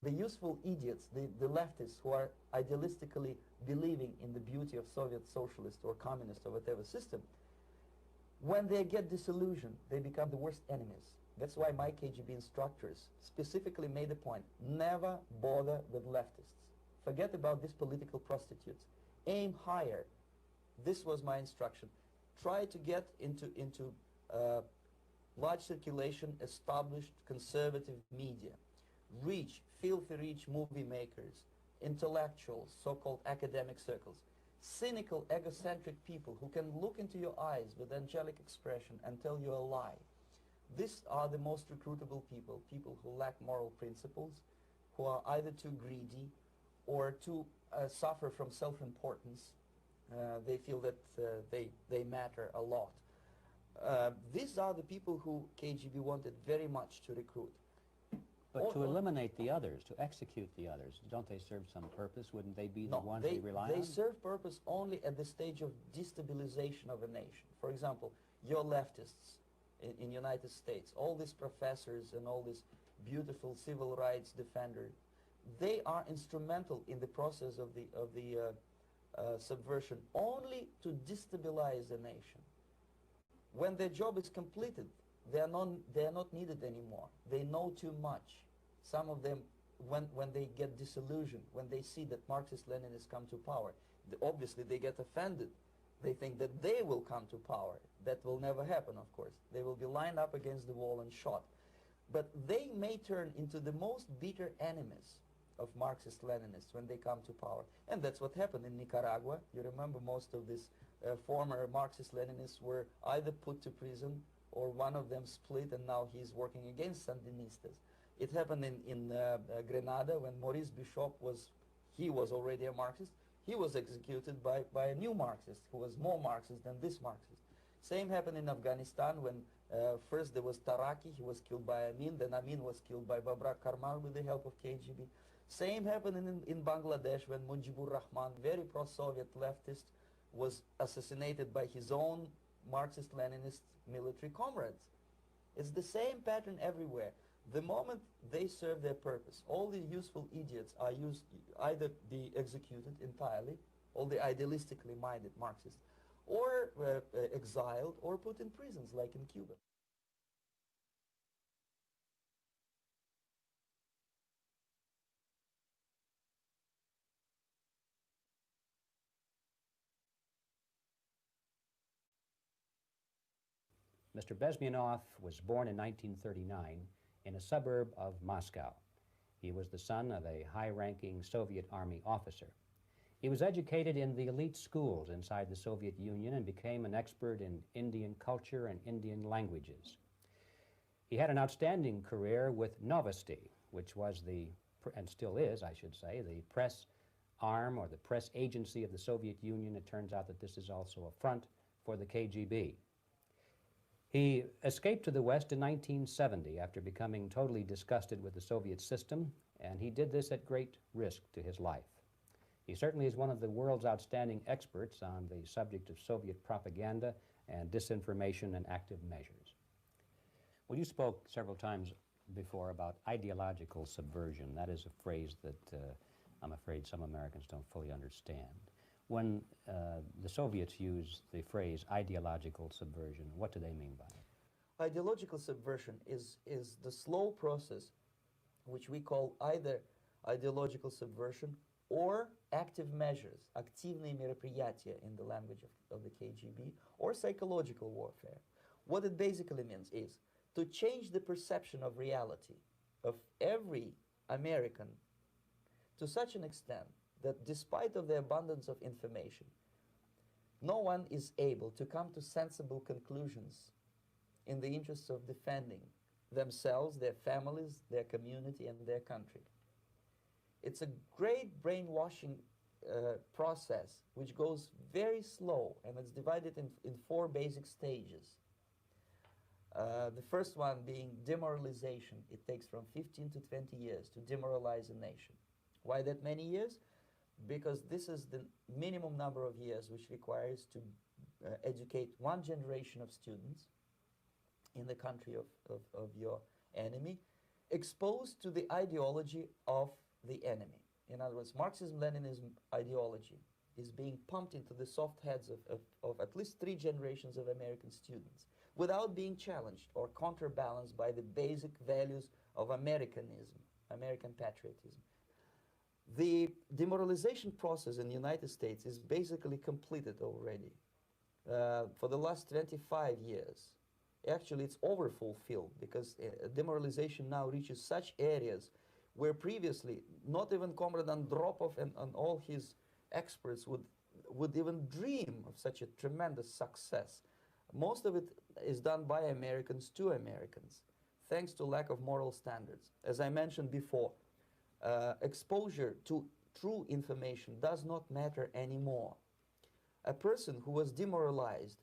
The useful idiots, the leftists who are idealistically believing in the beauty of Soviet socialist or communist or whatever system, when they get disillusioned, they become the worst enemies. That's why my KGB instructors specifically made a point: never bother with leftists. Forget about these political prostitutes. Aim higher. This was my instruction. Try to get into large circulation, established conservative media. Rich, filthy rich movie makers, intellectuals, so-called academic circles. Cynical, egocentric people who can look into your eyes with angelic expression and tell you a lie. These are the most recruitable people, people who lack moral principles, who are either too greedy or too suffer from self-importance. They feel that they matter a lot. These are the people who KGB wanted very much to recruit. But to eliminate the others, to execute the others, don't they serve some purpose? Wouldn't they be the ones they rely on? They serve purpose only at the stage of destabilization of a nation. For example, your leftists in United States, all these professors and all these beautiful civil rights defenders, they are instrumental in the process of the subversion only to destabilize a nation. When their job is completed, they are not needed anymore. They know too much. Some of them, when they get disillusioned, when they see that Marxist-Leninists come to power, obviously they get offended. They think that they will come to power. That will never happen, of course. They will be lined up against the wall and shot. But they may turn into the most bitter enemies of Marxist-Leninists when they come to power. And that's what happened in Nicaragua. You remember most of these former Marxist-Leninists were either put to prison or one of them split, and now he's working against Sandinistas. It happened in Grenada when Maurice Bishop was already a Marxist. He was executed by a new Marxist who was more Marxist than this Marxist. Same happened in Afghanistan when first there was Taraki, he was killed by Amin, then Amin was killed by Babrak Karmal with the help of KGB. Same happened in Bangladesh when Mujibur Rahman, very pro-Soviet leftist, was assassinated by his own Marxist-Leninist military comrades. It's the same pattern everywhere. The moment they serve their purpose, all the useful idiots are either be executed entirely, all the idealistically minded Marxists, or exiled or put in prisons like in Cuba. Mr. Bezmenov was born in 1939 in a suburb of Moscow. He was the son of a high-ranking Soviet Army officer. He was educated in the elite schools inside the Soviet Union and became an expert in Indian culture and Indian languages. He had an outstanding career with Novosti, which was and still is, I should say, the press arm or the press agency of the Soviet Union. It turns out that this is also a front for the KGB. He escaped to the West in 1970 after becoming totally disgusted with the Soviet system, and he did this at great risk to his life. He certainly is one of the world's outstanding experts on the subject of Soviet propaganda and disinformation and active measures. Well, you spoke several times before about ideological subversion. That is a phrase that I'm afraid some Americans don't fully understand. When the Soviets use the phrase ideological subversion, what do they mean by it? Ideological subversion is the slow process which we call either ideological subversion or active measures, активные мероприятия in the language of the KGB, or psychological warfare. What it basically means is to change the perception of reality of every American to such an extent that despite of the abundance of information, no one is able to come to sensible conclusions in the interests of defending themselves, their families, their community, and their country. It's a great brainwashing process which goes very slow, and it's divided in four basic stages. The first one being demoralization. It takes from 15 to 20 years to demoralize a nation. Why that many years? Because this is the minimum number of years which requires to educate one generation of students in the country of your enemy, exposed to the ideology of the enemy. In other words, Marxism-Leninism ideology is being pumped into the soft heads of at least 3 generations of American students without being challenged or counterbalanced by the basic values of Americanism, American patriotism. The demoralization process in the United States is basically completed already. For the last 25 years, actually it's overfulfilled because demoralization now reaches such areas where previously not even Comrade Andropov and all his experts would even dream of such a tremendous success. Most of it is done by Americans to Americans, thanks to lack of moral standards. As I mentioned before, exposure to true information does not matter anymore. A person who was demoralized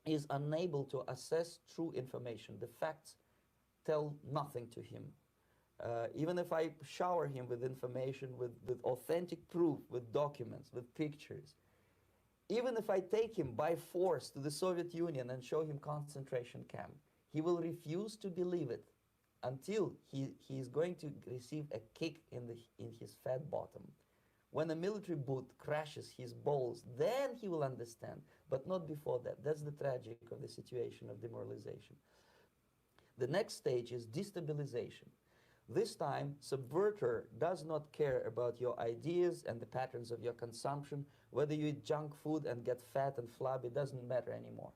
is unable to assess true information. The facts tell nothing to him. Even if I shower him with information, with authentic proof, with documents, with pictures, even if I take him by force to the Soviet Union and show him concentration camp, he will refuse to believe it until he is going to receive a kick in his fat bottom. When a military boot crashes his balls, then he will understand, but not before that. That's the tragic of the situation of demoralization. The next stage is destabilization. This time, subverter does not care about your ideas and the patterns of your consumption. Whether you eat junk food and get fat and flabby, doesn't matter anymore.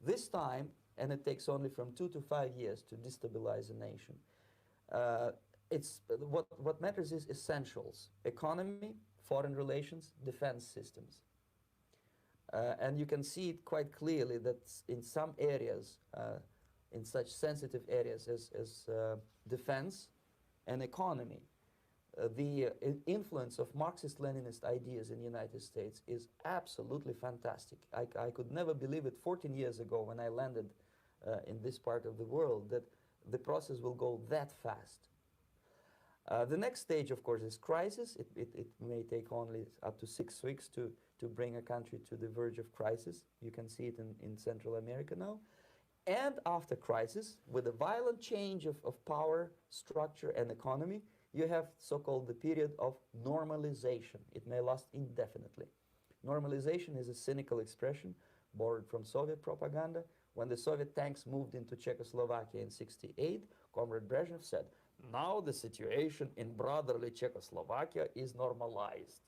This time, and it takes only from 2 to 5 years to destabilize a nation, what matters is essentials: economy, foreign relations, defense systems. And you can see it quite clearly that in some areas, in such sensitive areas as defense and economy, the influence of Marxist-Leninist ideas in the United States is absolutely fantastic. I could never believe it 14 years ago when I landed in this part of the world that the process will go that fast. The next stage, of course, is crisis. It may take only up to 6 weeks to bring a country to the verge of crisis. You can see it in Central America now. And after crisis, with a violent change of power, structure, and economy, you have so-called the period of normalization. It may last indefinitely. Normalization is a cynical expression borrowed from Soviet propaganda. When the Soviet tanks moved into Czechoslovakia in '68, Comrade Brezhnev said, "Now the situation in brotherly Czechoslovakia is normalized."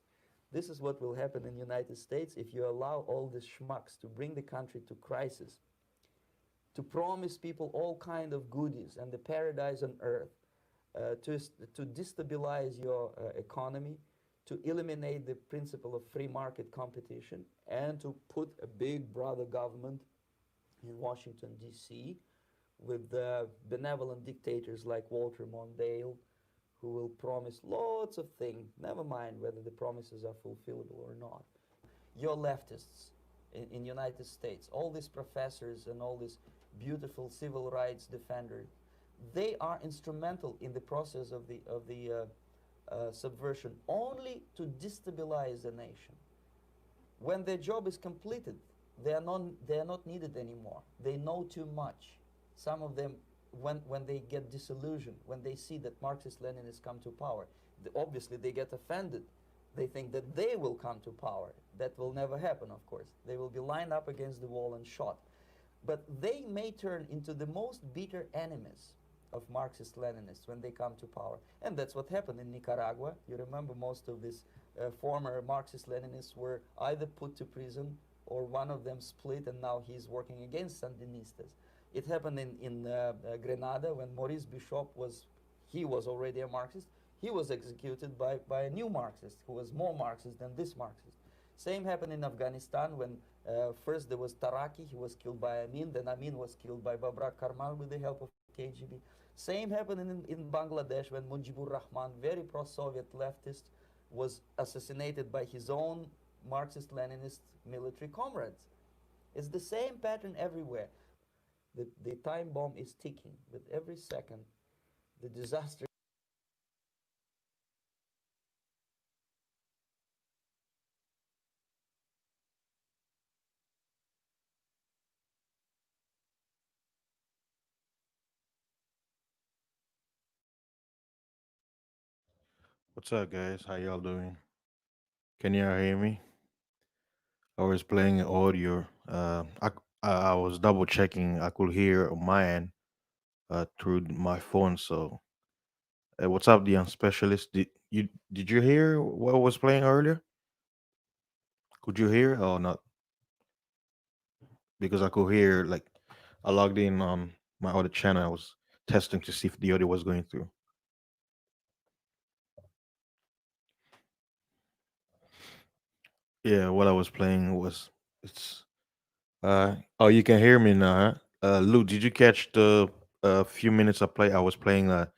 This is what will happen in the United States if you allow all these schmucks to bring the country to crisis, to promise people all kind of goodies and the paradise on earth, to destabilize your economy, to eliminate the principle of free market competition, and to put a big brother government in Washington, D.C., with benevolent dictators like Walter Mondale, who will promise lots of things, never mind whether the promises are fulfillable or not. Your leftists in United States, all these professors and all these beautiful civil rights defenders, they are instrumental in the process of the subversion only to destabilize the nation. When their job is completed, they are not needed anymore. They know too much. Some of them, when they get disillusioned, when they see that Marxist-Leninists come to power, obviously they get offended. They think that they will come to power. That will never happen, of course. They will be lined up against the wall and shot. But they may turn into the most bitter enemies of Marxist-Leninists when they come to power. And that's what happened in Nicaragua. You remember most of these former Marxist-Leninists were either put to prison or one of them split, and now he's working against Sandinistas. It happened in Grenada when Maurice Bishop was already a Marxist. He was executed by a new Marxist who was more Marxist than this Marxist. Same happened in Afghanistan when first there was Taraki, he was killed by Amin, then Amin was killed by Babrak Karmal with the help of KGB. Same happened in Bangladesh when Mujibur Rahman, very pro-Soviet leftist, was assassinated by his own Marxist-Leninist military comrades. It's the same pattern everywhere. The time bomb is ticking. With every second, the disaster What's up, guys? How y'all doing? Can y'all hear me? I was playing audio. I was double checking. I could hear on my end through my phone. So, what's up, the specialist? Did you hear what I was playing earlier? Could you hear or not? Because I could hear like I logged in on my other channel. I was testing to see if the audio was going through. Yeah, what I was playing was it's oh, you can hear me now, huh? Lou, did you catch the few minutes I play? I was playing the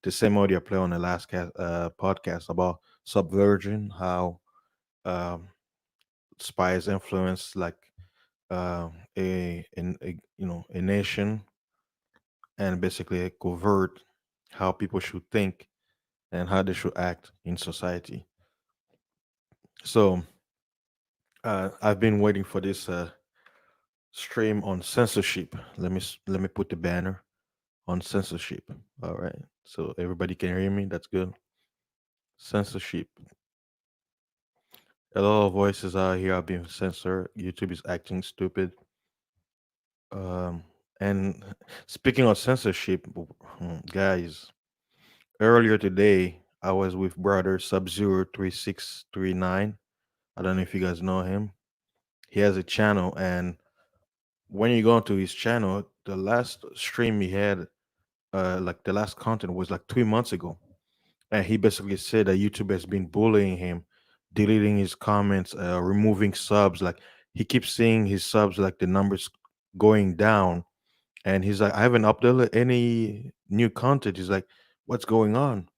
same audio I play on the last podcast about subversion, how um, spies influence like a nation and basically covert how people should think and how they should act in society. So I've been waiting for this stream on censorship. Let me put the banner on censorship. All right. So everybody can hear me. That's good. Censorship. A lot of voices out here are being censored. YouTube is acting stupid. Um, and speaking of censorship, guys, earlier today I was with brother Sub Zero 3639. I don't know if you guys know him. He has a channel, and when you go into his channel, the last stream he had, like the last content was like 3 months ago, and he basically said that YouTube has been bullying him, deleting his comments, removing subs. Like he keeps seeing his subs, like the numbers going down, and he's like, I haven't uploaded any new content. He's like, what's going on?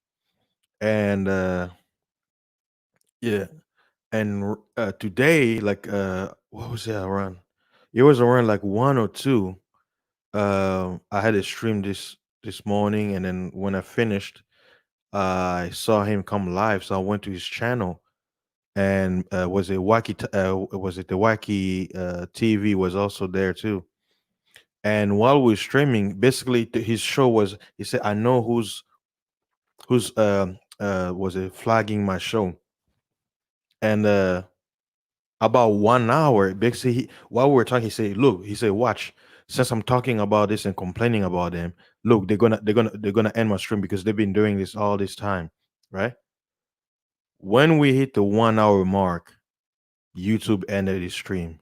And yeah, and today, like, what was it around? It was around like 1 or 2. I had a stream this morning, and then when I finished, I saw him come live, so I went to his channel, and was it the wacky TV was also there too. And while we were streaming, basically his show was he said, I know who's was it flagging my show. And about 1 hour, basically while we were talking, he said, look, he said, watch, since I'm talking about this and complaining about them, look, they're gonna end my stream because they've been doing this all this time, right? When we hit the 1 hour mark, YouTube ended his stream.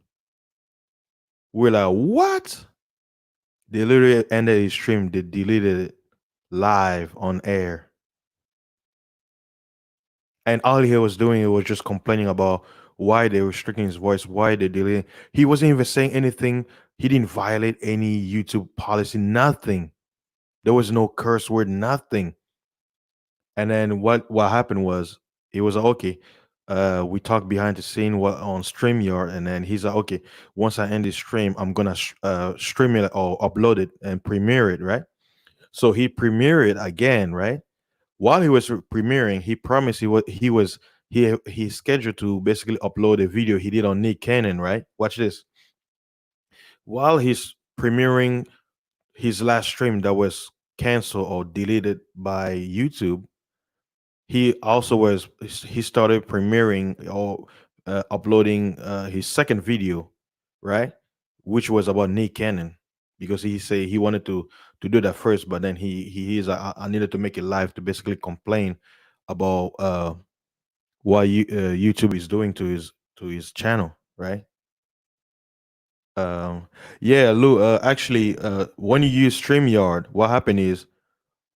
We're like, what? They literally ended his stream. They deleted it live on air. And all he was doing was just complaining about why they were restricting his voice, why they deleting. He wasn't even saying anything. He didn't violate any YouTube policy, nothing. There was no curse word, nothing. And then what happened was he was like, okay. We talked behind the scene on StreamYard, and then he's like, okay, once I end this stream, I'm gonna stream it or upload it and premiere it, right? So he premiered it again, right? While he was premiering, he promised he scheduled to basically upload a video he did on Nick Cannon, right? Watch this. While he's premiering his last stream that was canceled or deleted by YouTube, he also was he started premiering or uploading his second video, right, which was about Nick Cannon, because he said he wanted to do that first, but then he's I needed to make it live to basically complain about what YouTube is doing to his channel, right? um yeah, Lou, actually, when you use StreamYard, what happened is,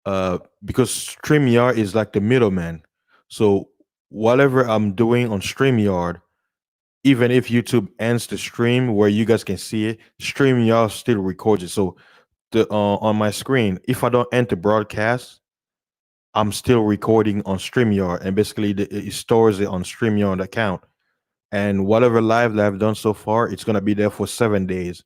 because StreamYard is like the middleman. So whatever I'm doing on StreamYard, even if YouTube ends the stream where you guys can see it, StreamYard still records it. So on my screen, if I don't enter broadcast, I'm still recording on StreamYard, and basically it stores it on StreamYard account. And whatever live that I've done so far, it's gonna be there for 7 days.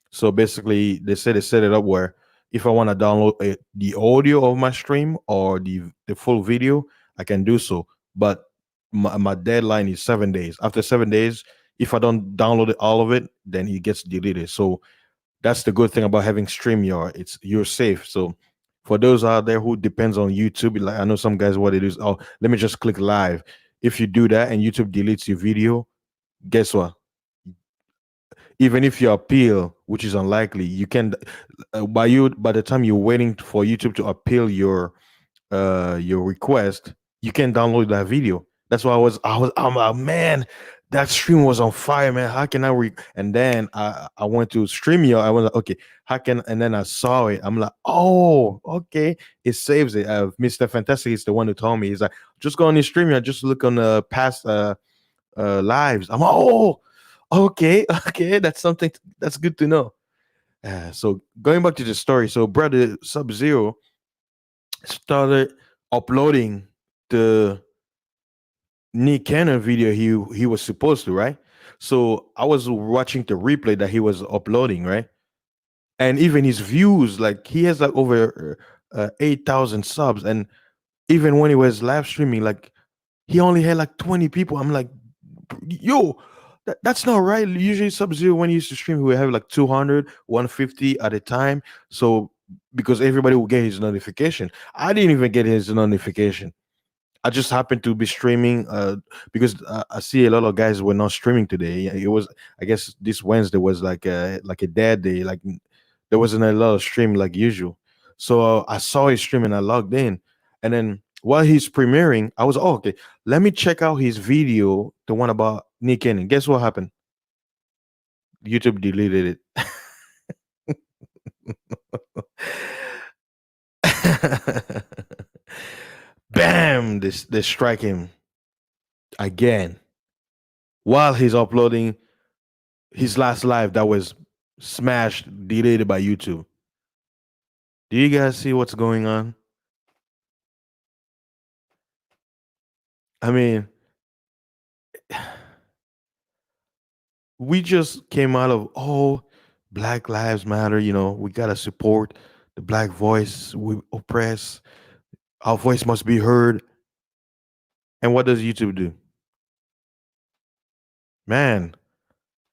So basically, they set it up where if I want to download the audio of my stream or the full video, I can do so. But my deadline is 7 days. After 7 days, if I don't download all of it, then it gets deleted. So that's the good thing about having StreamYard. It's you're safe. So For those out there who depends on YouTube, like I know some guys what it is. Oh, let me just click live. If you do that and YouTube deletes your video, guess what? Even if you appeal, which is unlikely, you can by the time you're waiting for YouTube to appeal your request, you can download that video. That's why I'm like, man, that stream was on fire, man. How can and then I went to stream you. I was like, okay, how can and then I saw it. I'm like, oh, okay. It saves it. Mr. Fantastic is the one who told me. He's like, just go on the stream, just look on the past lives. I'm like, oh, okay, okay. That's something that's good to know. So going back to the story, so brother Sub Zero started uploading the Nick Cannon video he was supposed to, right? So I was watching the replay that he was uploading, right? And even his views, like he has like over 8,000 subs, and even when he was live streaming, like he only had like 20 people. I'm like, yo, that's not right. Usually Sub Zero when he used to stream, he would have like 200, 150 at a time. So because everybody would get his notification, I didn't even get his notification. I just happened to be streaming because I see a lot of guys were not streaming today. Yeah, it was, I guess, this Wednesday was like a dead day. Like there wasn't a lot of stream like usual. So I saw his stream and I logged in, and then while he's premiering, I was, oh, okay. Let me check out his video, the one about Nick Cannon. Guess what happened? YouTube deleted it. Bam! They strike him again while he's uploading his last live that was smashed, deleted by YouTube. Do you guys see what's going on? I mean, we just came out of Black Lives Matter. We gotta support the black voice. We oppress. Our voice must be heard. And what does YouTube do? Man,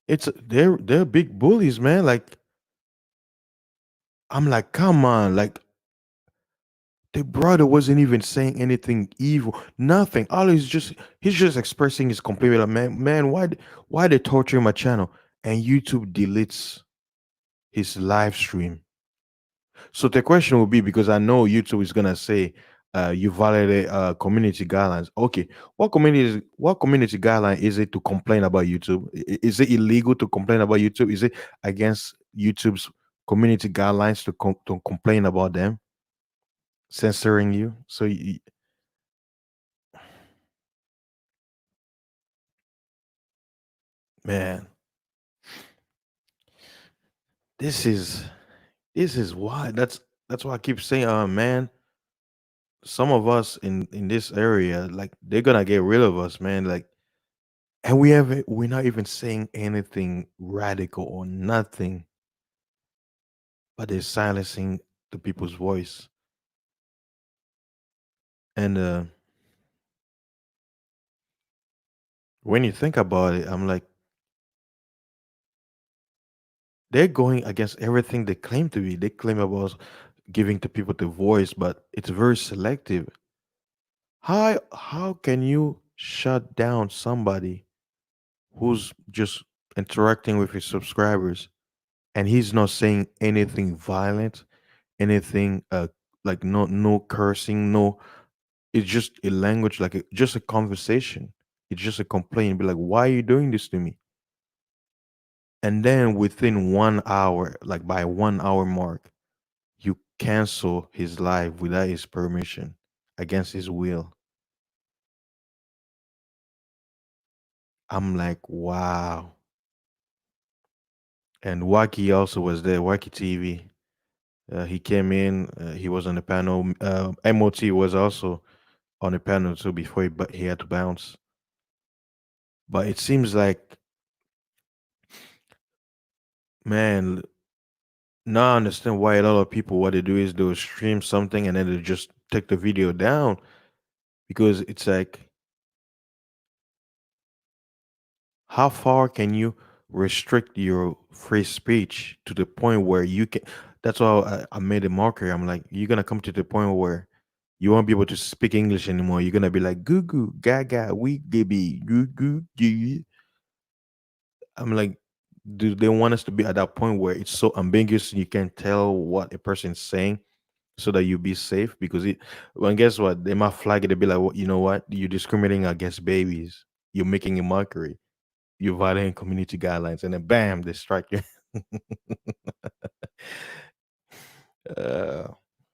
they're big bullies, man. Like I'm like, come on, like the brother wasn't even saying anything evil, nothing. All he's just expressing his complaint. Like, man, why they torturing my channel? And YouTube deletes his live stream. So the question will be, because I know YouTube is gonna say you violated community guidelines. Okay, what community guideline is it to complain about YouTube? Is it illegal to complain about YouTube? Is it against YouTube's community guidelines to complain about them censoring you? So man, this is this is why that's why I keep saying, man, some of us in this area, like they're gonna get rid of us, man. Like, and we're not even saying anything radical or nothing, but they're silencing the people's voice. And when you think about it, I'm like, they're going against everything they claim to be. They claim about giving to people the voice, but it's very selective. How can you shut down somebody who's just interacting with his subscribers and he's not saying anything violent, anything like no cursing, no, it's just a language, like just a conversation. It's just a complaint. Be like, why are you doing this to me? And then within 1 hour, like by 1 hour mark, you cancel his live without his permission, against his will. I'm like, wow. And Wacky also was there. Wacky TV. He came in. He was on the panel. MOT was also on the panel too before he had to bounce. But it seems like, man, now I understand why a lot of people, what they do is they'll stream something and then they just take the video down, because it's like, how far can you restrict your free speech to the point where you can? That's why I made a marker. I'm like, you're gonna come to the point where you won't be able to speak English anymore. You're gonna be like goo goo gaga we gibby goo goo goo. I'm like, do they want us to be at that point where it's so ambiguous you can't tell what a person's saying so that you be safe? Because it, well, guess what? They might flag it. They be like, well, you know what? You're discriminating against babies. You're making a mockery. You're violating community guidelines, and then bam, they strike you. uh,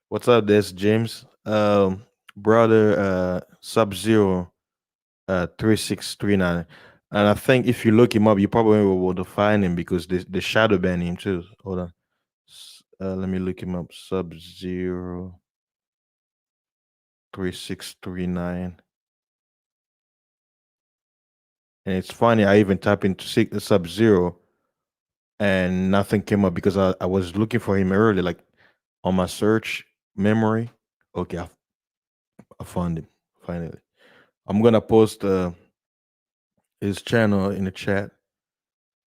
what's up, this James? Brother, Sub Zero, 3639. And I think if you look him up, you probably will able to find him because they shadow ban him too. Hold on. Let me look him up. Sub Zero 3639. And it's funny, I even typed into Sub Zero and nothing came up because I was looking for him earlier, like on my search memory. Okay, I found him finally. I'm gonna post his channel in the chat.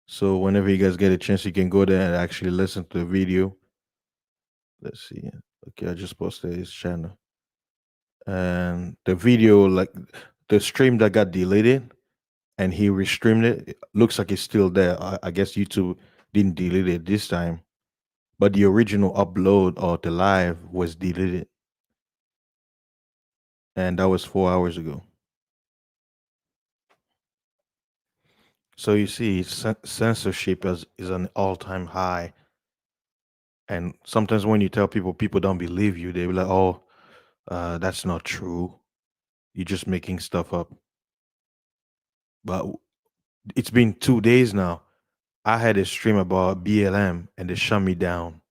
So whenever you guys get a chance, you can go there and actually listen to the video. Let's see. Okay, I just posted his channel. And the video, like the stream that got deleted and he restreamed it, it looks like it's still there. I guess YouTube didn't delete it this time. But the original upload or the live was deleted. And that was 4 hours ago. So you see, censorship is an all-time high. And sometimes when you tell people, people don't believe you. They be like, "Oh, that's not true. You're just making stuff up." But it's been 2 days now. I had a stream about BLM and they shut me down.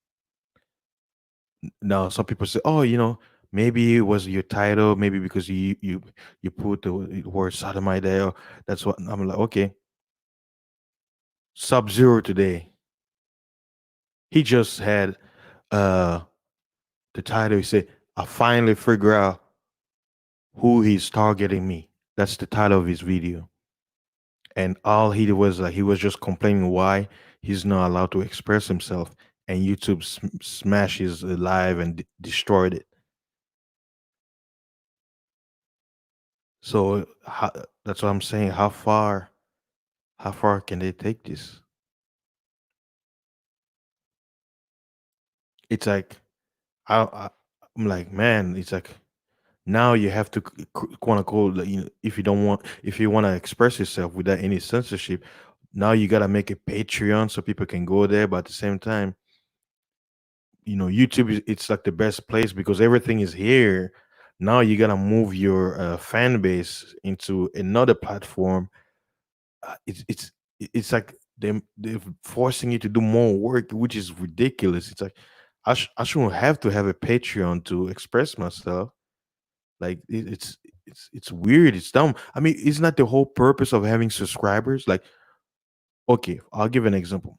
Now some people say, "Oh, maybe it was your title, maybe because you put the word sodomite there." That's what I'm like. Okay, Sub Zero today. He just had uh the title. He said, "I finally figure out who he's targeting me." That's the title of his video. And all he did was like he was just complaining why he's not allowed to express himself, and YouTube smashes it live and destroyed it. So that's what I'm saying. How far can they take this? It's like I I'm like, man, it's like now you have to quote unquote, like, if you don't want, if you want to express yourself without any censorship, now you got to make a Patreon so people can go there. But at the same time, YouTube is, it's like the best place because everything is here. Now you got to move your fan base into another platform. It's like they're forcing you to do more work, which is ridiculous. It's like I shouldn't have to have a Patreon to express myself. Like it's weird. It's dumb. I mean, isn't that the whole purpose of having subscribers? Like, okay, I'll give an example.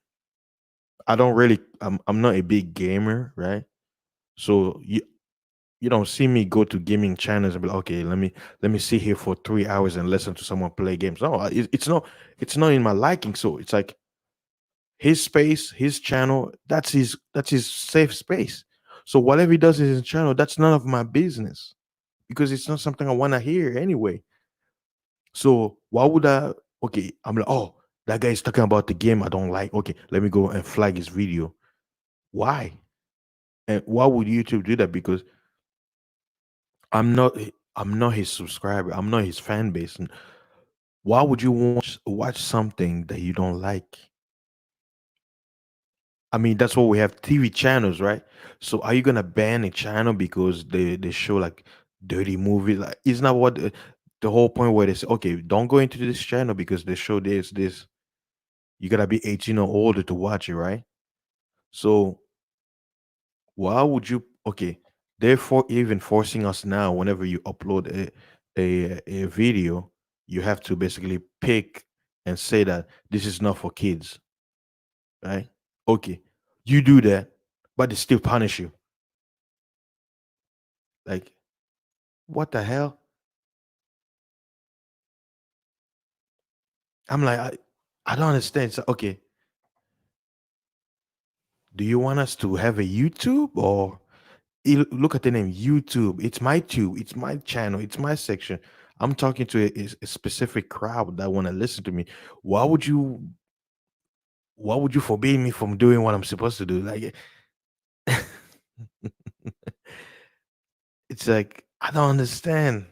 I don't really. I'm not a big gamer, right? So you don't see me go to gaming channels and be like, okay, let me sit here for 3 hours and listen to someone play games. No, it's not in my liking. So it's like his space, his channel. That's his safe space. So whatever he does in his channel, that's none of my business because it's not something I want to hear anyway. So why would I? Okay, I'm like, oh, that guy is talking about the game I don't like. Okay, let me go and flag his video. Why? And why would YouTube do that? Because I'm not his subscriber. I'm not his fan base. And why would you watch something that you don't like? I mean, that's what we have TV channels, right? So are you gonna ban a channel because they show like dirty movies? Like, isn't that what the whole point where they say, okay, don't go into this channel because they show this. You gotta be 18 or older to watch it, right? So why would you? Okay, therefore, even forcing us now, whenever you upload a video, you have to basically pick and say that this is not for kids, right? Okay, you do that, but they still punish you. Like, what the hell? I'm like, I don't understand. So, okay, Do you want us to have a YouTube or look at the name YouTube? It's my tube. It's my channel. It's my section. I'm talking to a specific crowd that want to listen to me. Why would you? Why would you forbid me from doing what I'm supposed to do? Like, it's like I don't understand.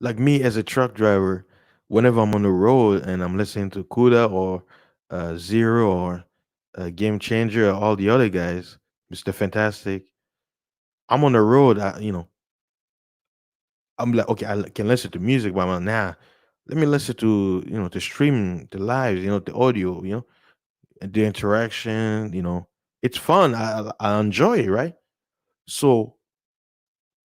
Like me as a truck driver, whenever I'm on the road and I'm listening to Kuda or Zero or Game Changer or all the other guys, Mr. Fantastic, I'm on the road. I'm like, okay, can listen to music, but I'm like, nah. Let me listen to the stream, the lives, the audio, and the interaction. It's fun. I enjoy it, right? So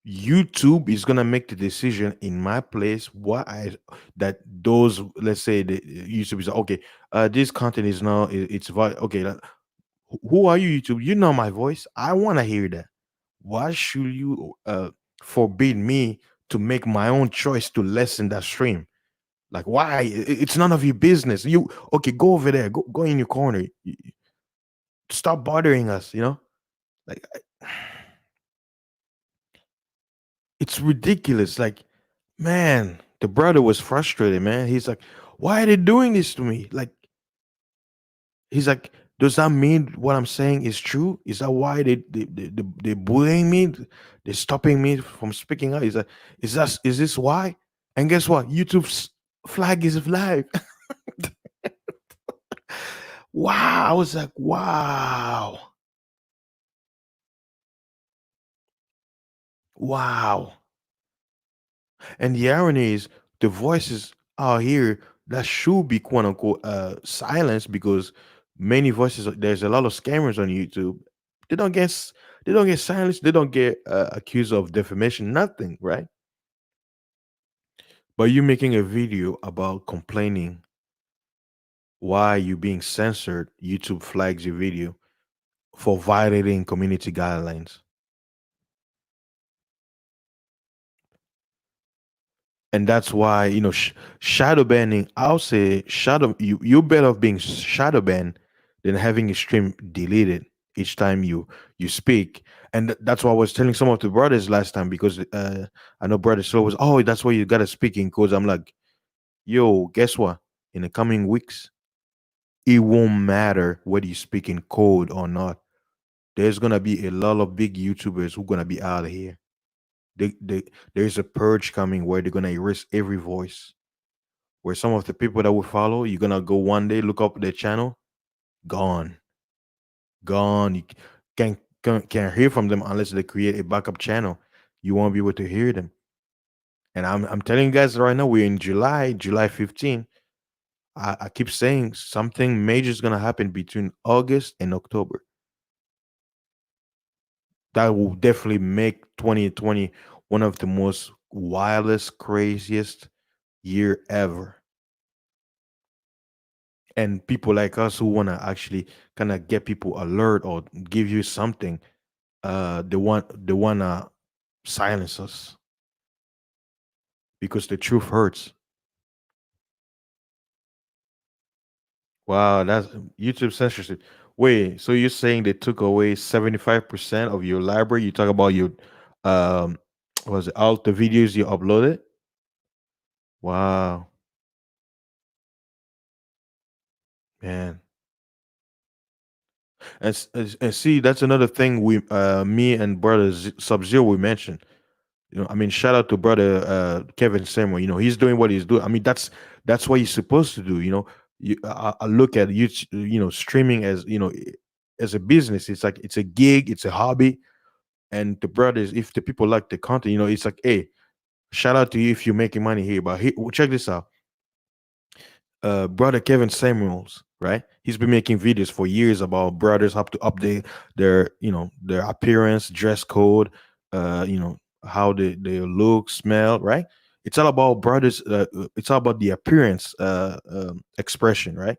YouTube is gonna make the decision in my place what I that those, let's say, the YouTube is okay. This content is now okay. Who are you, YouTube? You know my voice. I want to hear that. Why should you forbid me to make my own choice to listen that stream? Like why? It's none of your business. You okay? Go over there. Go in your corner. Stop bothering us. Like it's ridiculous. Like, man, the brother was frustrated, man. He's like, why are they doing this to me? Like, he's like, does that mean what I'm saying is true? Is that why they bullying me? They're stopping me from speaking out? He's like, is this why? And guess what? YouTube's flag is live. Wow. I was like, wow. Wow. And the irony is, the voices out here that should be quote unquote silenced because many voices. There's a lot of scammers on YouTube. They don't get they don't get silenced. They don't get accused of defamation. Nothing, right? But you making a video about complaining why you being censored. YouTube flags your video for violating community guidelines. And that's why shadow banning. I'll say shadow. You better off being shadow banned than having your stream deleted each time you speak. And that's why I was telling some of the brothers last time because I know brother Slow was, oh, that's why you gotta speak in codes. I'm like, yo, guess what? In the coming weeks, it won't matter whether you speak in code or not. There's gonna be a lot of big YouTubers who gonna be out of here. There's a purge coming where they're gonna erase every voice. Where some of the people that we follow, you're gonna go one day, look up their channel, gone, gone. You can't hear from them unless they create a backup channel. You won't be able to hear them. And I'm telling you guys right now, we're in July 15. I keep saying something major is gonna happen between August and October. That will definitely make 2020 one of the most wildest, craziest year ever. And people like us who want to actually kind of get people alert or give you something, they want to silence us because the truth hurts. Wow, that's YouTube censorship. Wait, so you're saying they took away 75% of your library? You talk about your um was it all the videos you uploaded? Wow, man. And see, that's another thing we me and brother Sub Zero we mentioned. I mean, shout out to brother Kevin Samuel. He's doing what he's doing. I mean, that's what he's supposed to do. I look at streaming as as a business. It's like it's a gig, it's a hobby, and the brothers, if the people like the content, it's like, hey, shout out to you if you're making money here. But check this out, brother Kevin Samuels, right? He's been making videos for years about brothers have to update their appearance, dress code, how they look, smell, right? It's all about brothers. It's all about the appearance expression, right?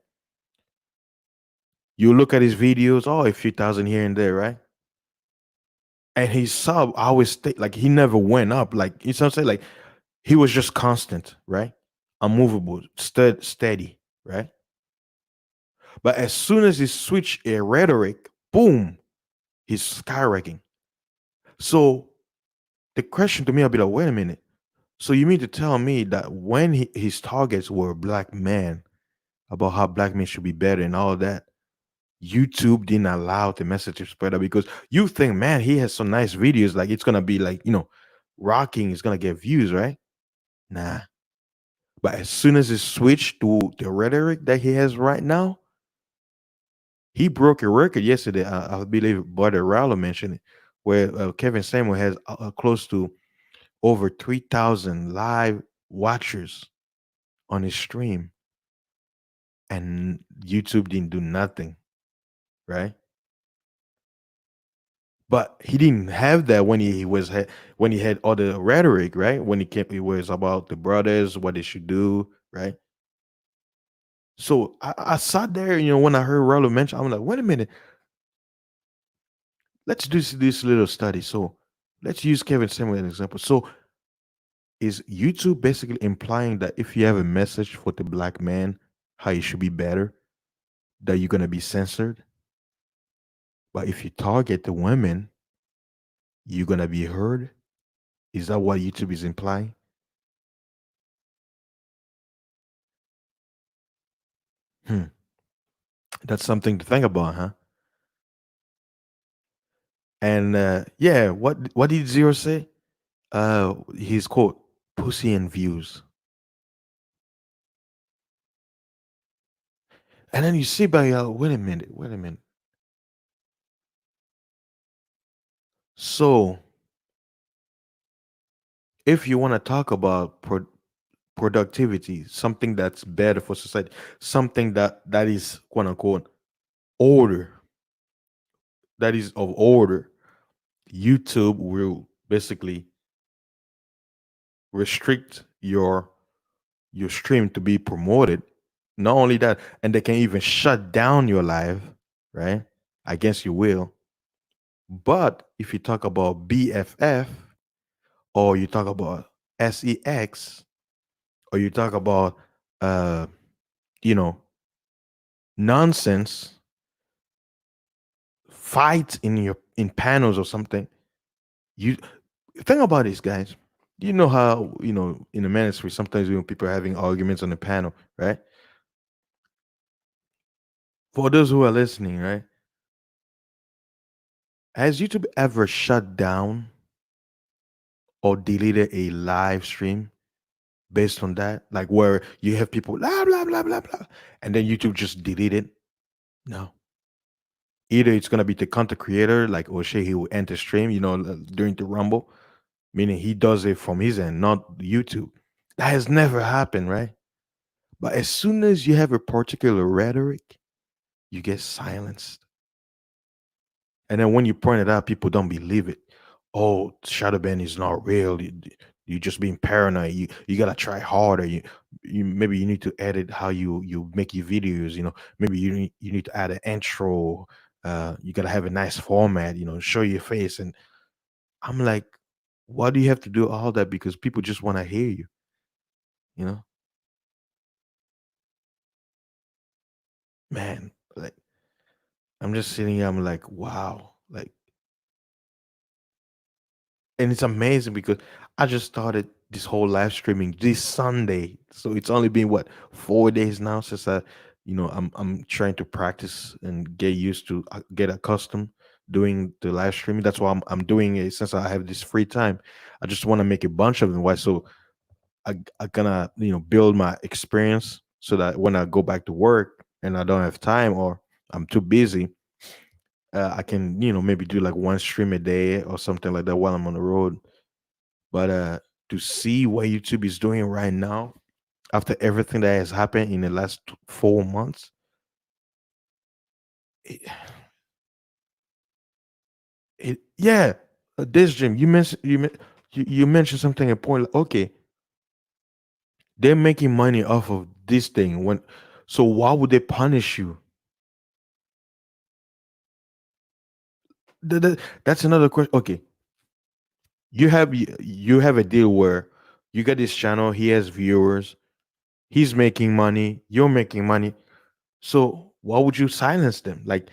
You look at his videos, oh, a few thousand here and there, right? And his sub always like he never went up. Like you know what I'm saying? Like he was just constant, right? Unmovable, steady, right? But as soon as he switch a rhetoric, boom, he's skyrocketing. So the question to me, I'll be like, wait a minute. So you mean to tell me that when his targets were black men, about how black men should be better and all that, YouTube didn't allow the message to spread out because you think, man, he has some nice videos, like it's gonna be like, rocking, it's gonna get views, right? Nah. But as soon as it switched to the rhetoric that he has right now, he broke a record yesterday. I believe Brother Rallo mentioned it, where Kevin Samuel has close to over 3,000 live watchers on his stream, and YouTube didn't do nothing, right? But he didn't have that when when he had all the rhetoric, right? When it was about the brothers, what they should do, right? So I sat there, when I heard Rollo mention, I'm like, wait a minute, let's do this little study. So let's use Kevin Samuel as an example. So is YouTube basically implying that if you have a message for the black man, how you should be better, that you're gonna be censored? But if you target the women, you're gonna be heard? Is that what YouTube is implying? Hmm. That's something to think about, huh? And yeah, what did Zero say? His quote, "Pussy and views." And then you see, by wait a minute, wait a minute. So if you want to talk about productivity, something that's better for society, something that is quote unquote order, that is of order, YouTube will basically restrict your stream to be promoted. Not only that, and they can even shut down your live, right? Against your will. But if you talk about BFF, or you talk about SEX, or you talk about uh, you know, nonsense, fights in panels or something, you think about this, guys. You know how, in the ministry sometimes when people are having arguments on the panel, right? For those who are listening, right? Has YouTube ever shut down or deleted a live stream based on that? Like where you have people blah blah blah blah blah, and then YouTube just delete it? No. Either it's gonna be the content creator like O'Shea, he will enter stream, during the Rumble, meaning he does it from his end, not YouTube. That has never happened, right? But as soon as you have a particular rhetoric, you get silenced. And then when you point it out, people don't believe it. Oh, shadow ban is not real. You just being paranoid. You gotta try harder. You maybe you need to edit how you make your videos. Maybe you need to add an intro. You gotta have a nice format. Show your face. And I'm like, why do you have to do all that? Because people just want to hear you. You know, man. Like I'm just sitting here. I'm like, wow. Like, and it's amazing because I just started this whole live streaming this Sunday, so it's only been what 4 days now since I'm trying to practice and get used to get accustomed doing the live streaming. That's why I'm doing it since I have this free time. I just want to make a bunch of them. Why? So I gonna build my experience so that when I go back to work and I don't have time or I'm too busy, I can maybe do like one stream a day or something like that while I'm on the road. But to see what YouTube is doing right now after everything that has happened in the last 4 months, it, yeah, this Jim, you mentioned something important. Okay, they're making money off of this thing. So why would they punish you? That's another question. Okay, you have a deal where you got this channel. He has viewers. He's making money. You're making money. So why would you silence them? Like,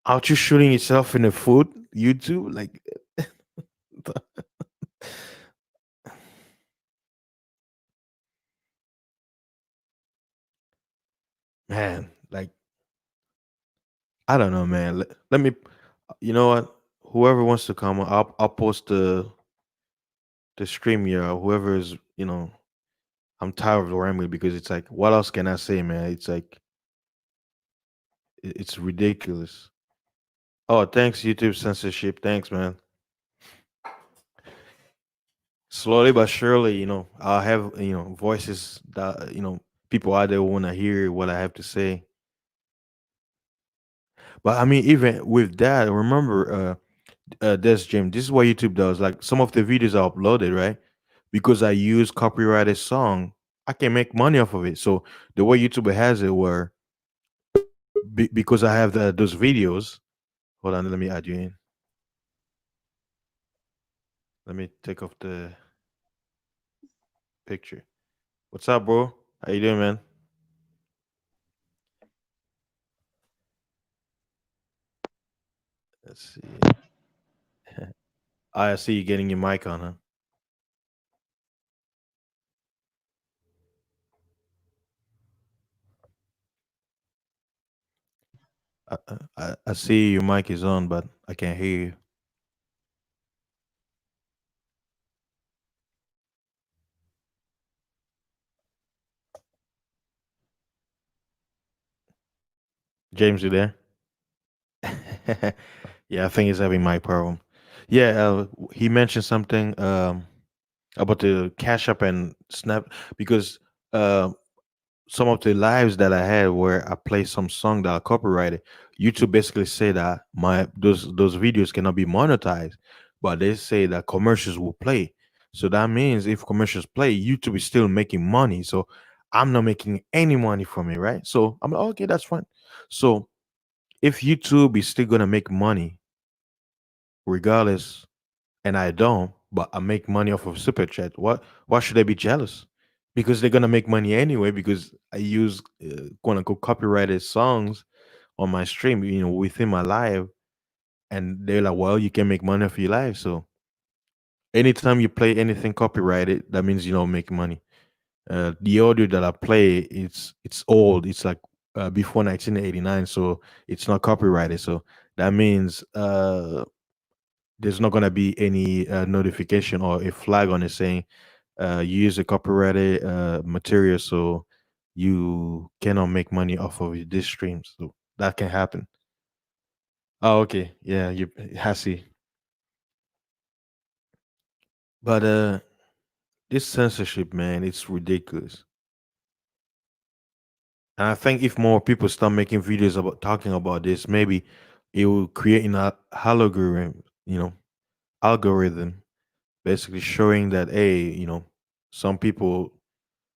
aren't you shooting yourself in the foot? YouTube, like, man, like, I don't know, man. Let me, you know what? Whoever wants to come, I'll post the stream here. Whoever is, I'm tired of rambling because it's like, what else can I say, man? It's like, it's ridiculous. Oh, thanks, YouTube censorship. Thanks, man. Slowly but surely, I'll have, voices that, people out there want to hear what I have to say. But I mean, even with that, remember, this Jim, this is what YouTube does. Like some of the videos I uploaded, right? Because I use copyrighted song, I can make money off of it. So the way YouTube has it, where because I have those videos. Hold on, let me add you in. Let me take off the picture. What's up, bro? How you doing, man? Let's see. I see you getting your mic on, huh? I see your mic is on, but I can't hear you. James, you there? Yeah, I think he's having my problem. Yeah, he mentioned something about the Cash App and Snap because uh, some of the lives that I had where I play some song that are copyrighted, YouTube basically say that my those videos cannot be monetized, but they say that commercials will play. So that means if commercials play, YouTube is still making money. So I'm not making any money from it, right? So I'm like, okay, that's fine. So if YouTube is still gonna make money regardless, and I don't, but I make money off of super chat, why should I be jealous? Because they're gonna make money anyway because I use quote unquote copyrighted songs on my stream, within my live, and they're like, well, you can make money off your live. So anytime you play anything copyrighted, that means you don't make money. The audio that I play, it's old. It's like before 1989, so it's not copyrighted. So that means there's not gonna be any notification or a flag on it saying you use a copyrighted material, so you cannot make money off of this stream. So that can happen. Oh, okay, yeah, you I see. But this censorship, man, it's ridiculous. And I think if more people start making videos about talking about this, maybe it will create an algorithm, basically showing that, hey, some people,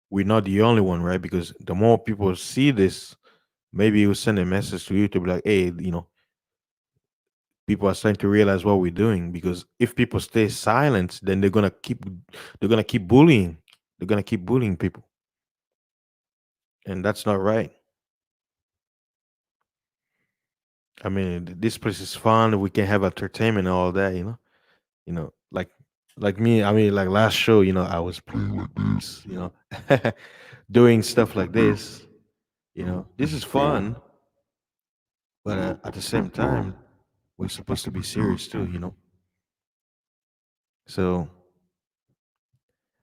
we're not the only one, right? Because the more people see this, maybe it will send a message to YouTube like, hey, people are starting to realize what we're doing. Because if people stay silent, then they're gonna keep bullying. They're gonna keep bullying people, and that's not right. I mean, this place is fun. We can have entertainment and all that. Like me. I mean, like last show. I was playing with this. Doing stuff like this. This is fun, but at the same time, we're supposed to be serious too. So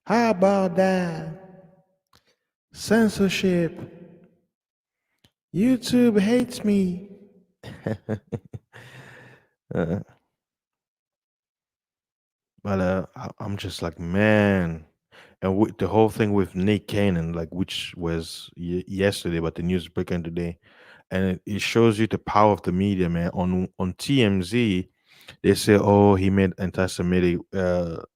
how about that? Censorship. YouTube hates me. uh, but I'm just like, man. And with the whole thing with Nick Cannon, like, which was yesterday, but the news breaking today, and it shows you the power of the media, man. On TMZ, they say, oh, he made anti-Semitic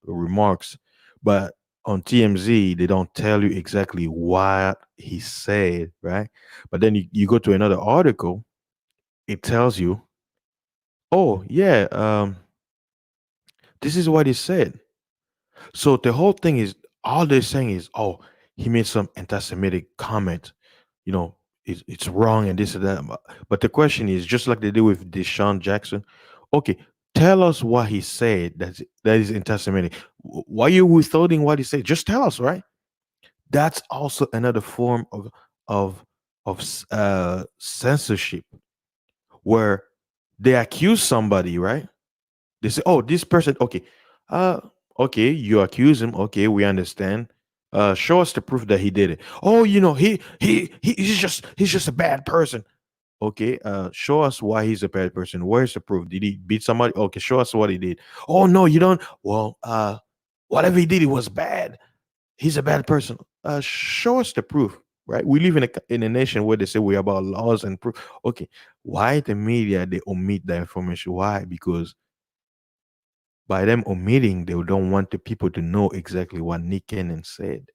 remarks, but on TMZ, they don't tell you exactly what he said, right? But then you go to another article, it tells you, oh yeah, this is what he said. So the whole thing is, all they're saying is, oh, he made some anti-Semitic comment. You know, it's wrong and this and that. But the question is, just like they did with Deshaun Jackson, okay, tell us what he said that is anti-Semitic. Why are you withholding what he said? Just tell us, right? That's also another form of censorship where they accuse somebody, right? They say, "Oh, this person, okay, uh, okay, you accuse him. Okay, we understand. Show us the proof that he did it. Oh, he's just a bad person. Okay, show us why he's a bad person. Where's the proof? Did he beat somebody? Okay, show us what he did. Oh no, you don't. Well, whatever he did, it was bad. He's a bad person. Show us the proof, right? We live in a nation where they say we're about laws and proof. Okay, why the media they omit the information? Why? Because by them omitting, they don't want the people to know exactly what Nick Cannon said.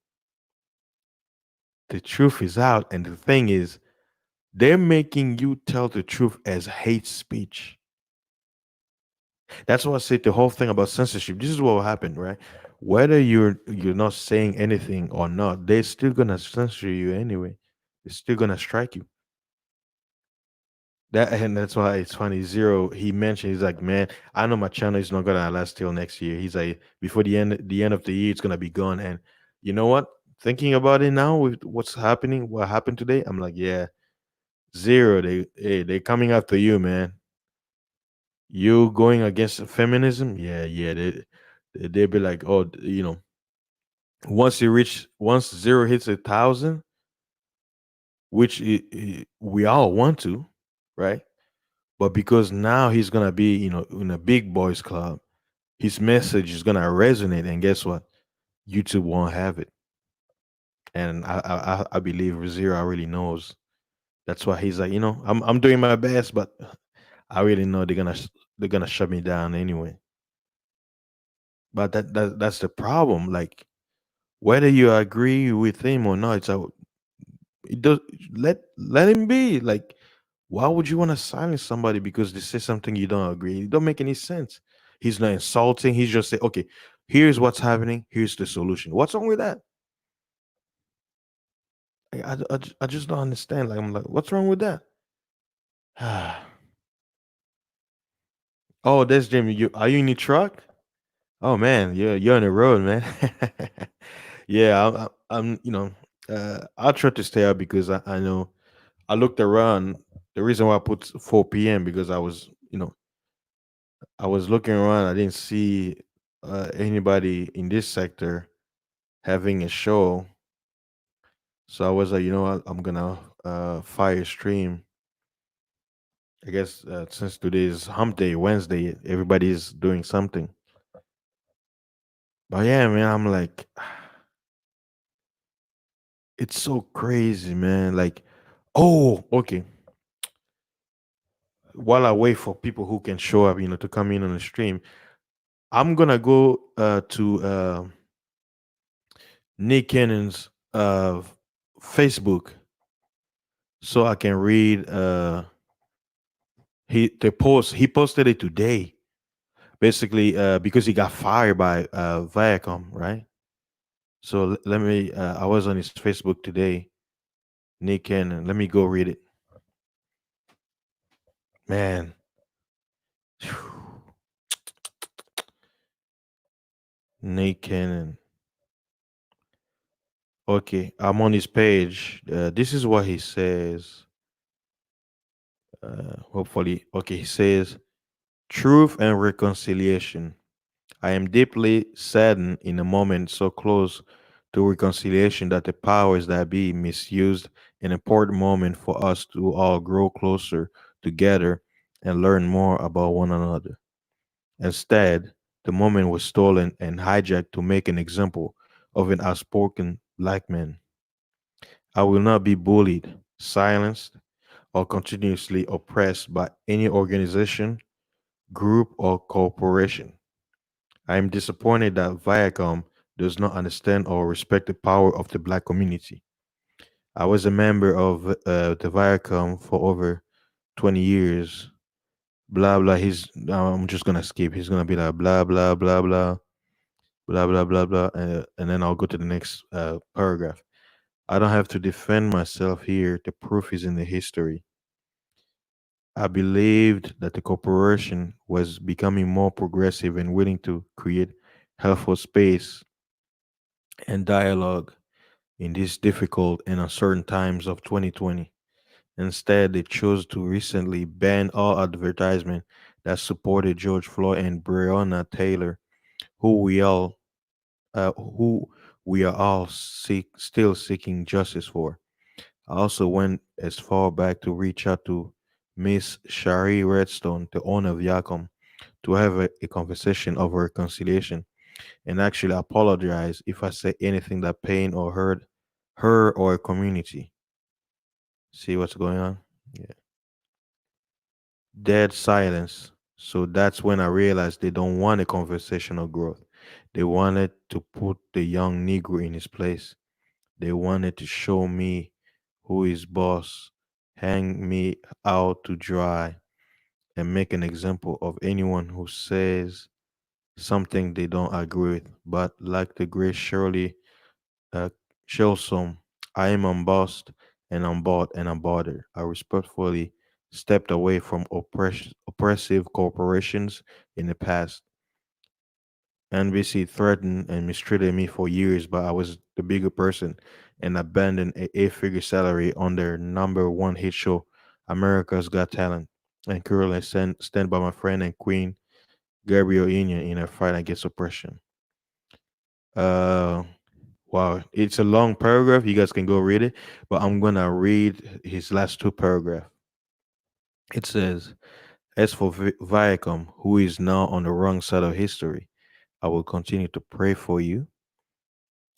The truth is out, and the thing is, they're making you tell the truth as hate speech. That's why I said the whole thing about censorship. This is what will happen, right? Whether you're not saying anything or not, they're still gonna censor you anyway. They're still gonna strike you. That's why it's funny. Zero, he mentioned he's like, man, I know my channel is not gonna last till next year. He's like, before the end of the year, it's gonna be gone. And you know what? Thinking about it now with what's happening, what happened today, I'm like, yeah, zero. They coming after you, man. You going against feminism? Yeah, yeah. They be like, oh, once zero hits 1,000, which we all want to, right? But because now he's gonna be, in a big boys club, his message is gonna resonate, and guess what? YouTube won't have it, and I believe Zero already knows. That's why he's like, I'm doing my best, but I really know they're gonna shut me down anyway. But that's the problem. Like whether you agree with him or not, it does let him be. Like why would you want to silence somebody because they say something you don't agree? It don't make any sense. He's not insulting. He's just say, okay, here's what's happening. Here's the solution. What's wrong with that? I just don't understand. Like I'm like, what's wrong with that? Oh, that's Jimmy. Are you in the truck? Oh man, you're on the road, man. Yeah, I'm. I try to stay out because I know I looked around. The reason why I put 4 p.m. because I was looking around. I didn't see anybody in this sector having a show. So I was like, you know what? I'm gonna fire stream. I guess since today is Hump Day, Wednesday, everybody's doing something. But yeah, man, I'm like, it's so crazy, man. Like, oh, okay. While I wait for people who can show up, to come in on the stream, I'm gonna go to Nick Cannon's Facebook so I can read he posted it today. Basically, because he got fired by Viacom, right? So let me. I was on his Facebook today, Nick Cannon. Let me go read it, man. Nick Cannon. Okay, I'm on his page. This is what he says. Hopefully, okay. He says, "Truth and reconciliation. I am deeply saddened in a moment so close to reconciliation that the powers that be misused an important moment for us to all grow closer together and learn more about one another. Instead, the moment was stolen and hijacked to make an example of an outspoken black man. I will not be bullied, silenced, or continuously oppressed by any organization, group, or corporation. I am disappointed that Viacom does not understand or respect the power of the black community. I was a member of the Viacom for over 20 years. Blah, blah. I'm just going to skip. He's going to be like, blah, blah, blah, blah, blah, blah, blah, blah. And then I'll go to the next paragraph. I don't have to defend myself here. The proof is in the history. I believed that the corporation was becoming more progressive and willing to create helpful space and dialogue in these difficult and uncertain times of 2020. Instead, they chose to recently ban all advertisement that supported George Floyd and Breonna Taylor, who we all who we are all still seeking justice for. I also went as far back to reach out to Miss Shari Redstone, the owner of Yacom, to have a conversation of reconciliation and actually apologize if I say anything that pain or hurt her or a community. See what's going on? Yeah. Dead silence. So that's when I realized they don't want a conversational growth. They wanted to put the young Negro in his place. They wanted to show me who is boss, hang me out to dry, and make an example of anyone who says something they don't agree with. But like the great Shirley uh, Shelsom, I am unbossed and unbought and unbothered. I respectfully stepped away from oppressive corporations in the past. NBC threatened and mistreated me for years, but I was the bigger person and abandoned a eight-figure salary on their number one hit show, America's Got Talent, and currently stand by my friend and queen, Gabrielle Union, in her fight against oppression. Uh, wow, it's a long paragraph. You guys can go read it, but I'm gonna read his last two paragraphs. It says, "As for Viacom, who is now on the wrong side of history, I will continue to pray for you.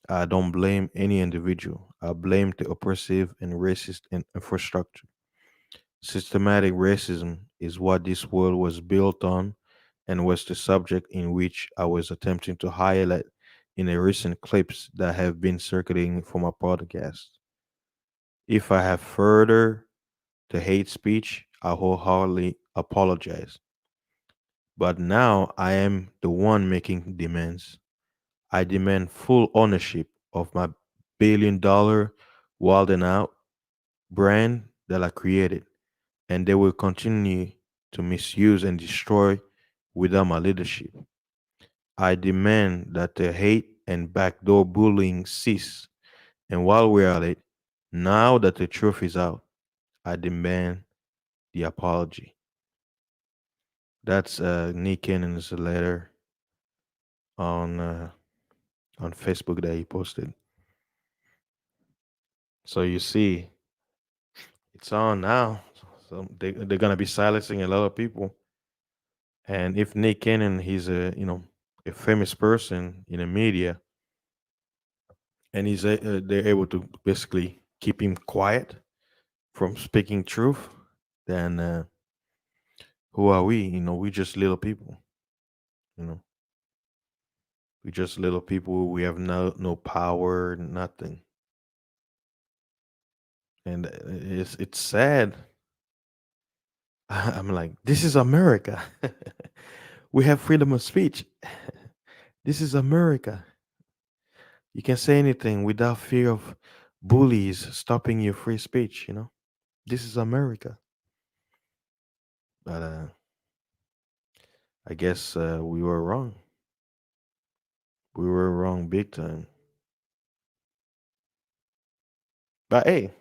I don't blame any individual. I blame the oppressive and racist infrastructure. Systematic racism is what this world was built on and was the subject in which I was attempting to highlight in the recent clips that have been circulating for my podcast. If I have further the hate speech, I wholeheartedly apologize. But now I am the one making demands. I demand full ownership of my $1 billion Wild and Out brand that I created, and they will continue to misuse and destroy without my leadership. I demand that the hate and backdoor bullying cease. And while we're at it, now that the truth is out, I demand the apology." That's Nick Cannon's letter on uh, on Facebook that he posted. So you see, it's on now. So they're gonna be silencing a lot of people. And if Nick Cannon, he's a famous person in the media, and they're able to basically keep him quiet from speaking truth, then who are we? We just little people. You know, we just little people. We have no power, nothing, and it's sad. I'm like, this is America. We have freedom of speech. This is America. You can say anything without fear of bullies stopping your free speech. This is America. But I guess we were wrong. We were wrong big time. But hey,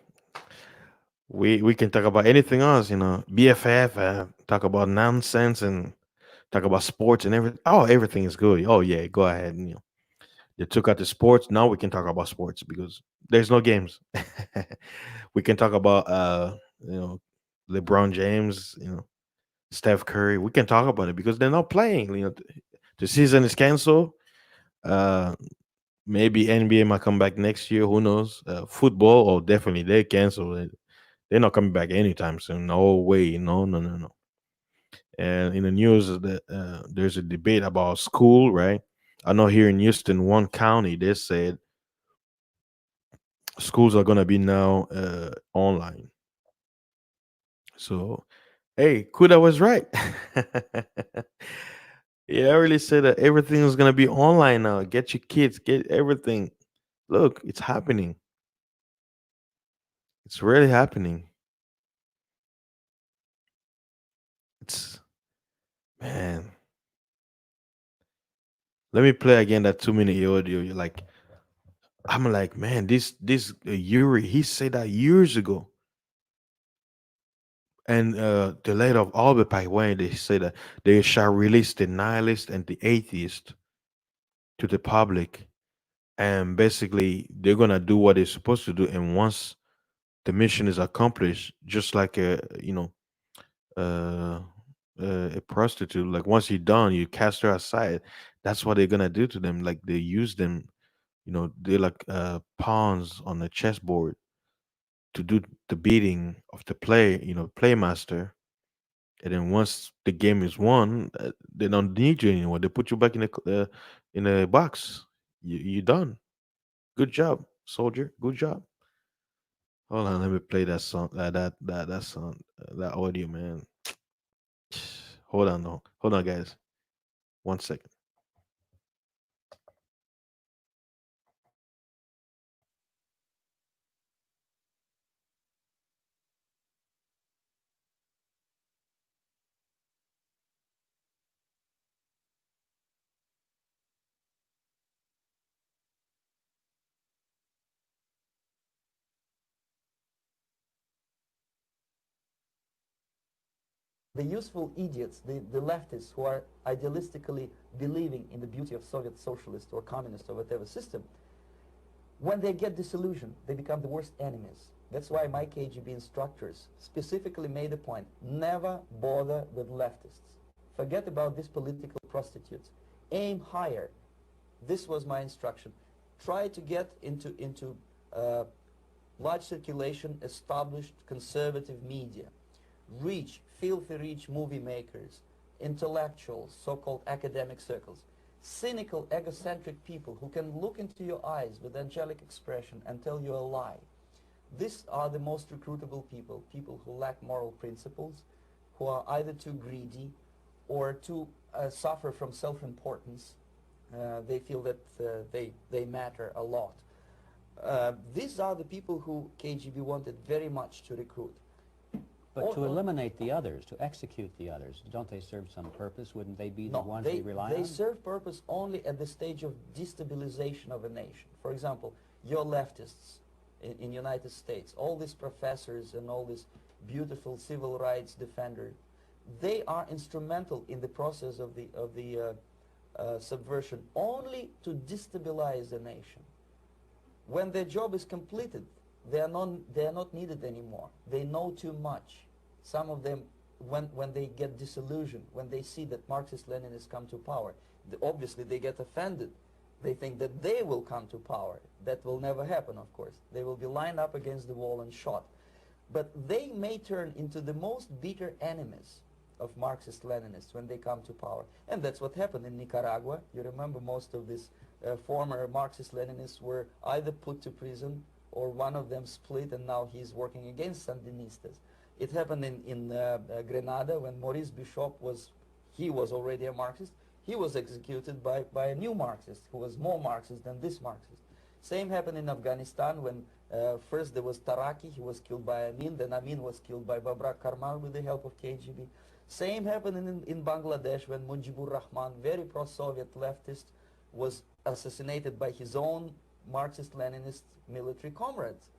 we can talk about anything else. BFF, talk about nonsense and talk about sports and everything. Oh, everything is good. Oh yeah, go ahead. And, they took out the sports. Now we can talk about sports because there's no games. We can talk about LeBron James, Steph Curry. We can talk about it because they're not playing. The season is canceled. Uh, maybe NBA might come back next year. Who knows? Football, oh, definitely they cancel it. They're not coming back anytime soon. No way. No, no, no, no. And in the news, there's a debate about school, right? I know here in Houston, one county, they said schools are gonna be now online. So, hey, Kuda was right. Yeah, I really said that everything is gonna be online now. Get your kids, get everything. Look, it's happening. It's really happening. It's man. Let me play again that 2 minute audio. You're like, I'm like, man, this Yuri, he said that years ago. And the leader of Albert Paiwan, they say that they shall release the nihilist and the atheist to the public, and basically they're gonna do what they're supposed to do. And once the mission is accomplished, just like uh, a prostitute, like once you're done, you cast her aside. That's what they're gonna do to them. Like they use them, they're like pawns on the chessboard to do the beating of the playmaster. And then once the game is won, they don't need you anymore. They put you back in a box. You done. Good job, soldier. Good job. Hold on, let me play that song. That song, that audio, man. Hold on, no, hold on, guys. 1 second. The useful idiots, the leftists who are idealistically believing in the beauty of Soviet socialist or communist or whatever system, when they get disillusioned, they become the worst enemies. That's why my KGB instructors specifically made a point: never bother with leftists. Forget about these political prostitutes. Aim higher. This was my instruction. Try to get into large circulation, established conservative media. Rich, filthy rich movie makers, intellectuals, so-called academic circles, cynical, egocentric people who can look into your eyes with angelic expression and tell you a lie. These are the most recruitable people, people who lack moral principles, who are either too greedy or too suffer from self-importance. They feel that they matter a lot. These are the people who KGB wanted very much to recruit. But to eliminate the others, to execute the others, don't they serve some purpose? Wouldn't they be the ones we rely on? They serve purpose only at the stage of destabilization of a nation. For example, your leftists in United States, all these professors and all these beautiful civil rights defenders, they are instrumental in the process of the subversion only to destabilize the nation. When their job is completed, they are not needed anymore. They know too much. Some of them, when they get disillusioned, when they see that Marxist-Leninists come to power, obviously they get offended. They think that they will come to power. That will never happen, of course. They will be lined up against the wall and shot. But they may turn into the most bitter enemies of Marxist-Leninists when they come to power. And that's what happened in Nicaragua. You remember most of these former Marxist-Leninists were either put to prison or one of them split, and now he's working against Sandinistas. It happened in Grenada when Maurice Bishop he was already a Marxist. He was executed by a new Marxist who was more Marxist than this Marxist. Same happened in Afghanistan when first there was Taraki, he was killed by Amin, then Amin was killed by Babrak Karmal with the help of KGB. Same happened in Bangladesh when Mujibur Rahman, very pro-Soviet leftist, was assassinated by his own Marxist-Leninist military comrades.